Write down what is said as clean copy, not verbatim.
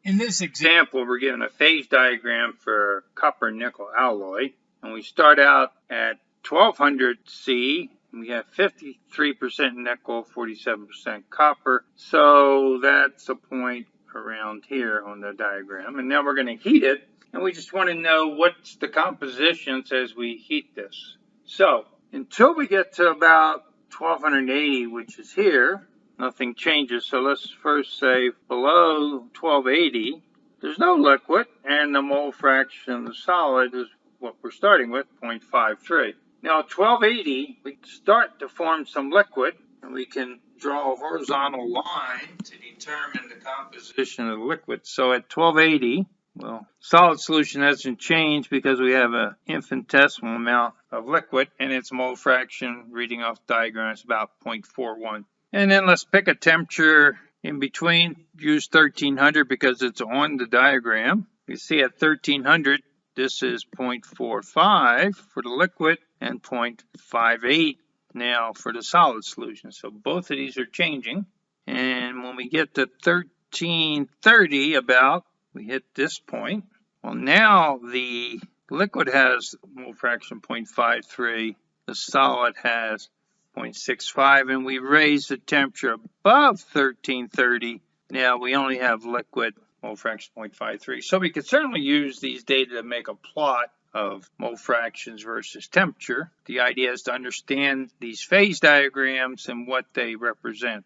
In this example, we're given a phase diagram for copper nickel alloy, and we start out at 1200 C. We have 53% nickel, 47% copper, so that's a point around here on the diagram. And now we're going to heat it, and we just want to know what's the compositions as we heat this. So until we get to about 1280, which is here, nothing changes. So let's first say below 1280, there's no liquid, and the mole fraction of the solid is what we're starting with, 0.53. Now at 1280, we start to form some liquid, and we can draw a horizontal line to determine the composition of the liquid. So at 1280, well, solid solution hasn't changed because we have an infinitesimal amount of liquid, and its mole fraction, reading off the diagram, is about 0.41. And then let's pick a temperature in between. Use 1300 because it's on the diagram. You see at 1300, this is 0.45 for the liquid and 0.58 now for the solid solution. So both of these are changing. And when we get to 1330 about, we hit this point. Well, now the liquid has mole fraction 0.53. The solid has 0.65, and we raise the temperature above 1330. Now we only have liquid mole fraction 0.53. So we could certainly use these data to make a plot of mole fractions versus temperature. The idea is to understand these phase diagrams and what they represent.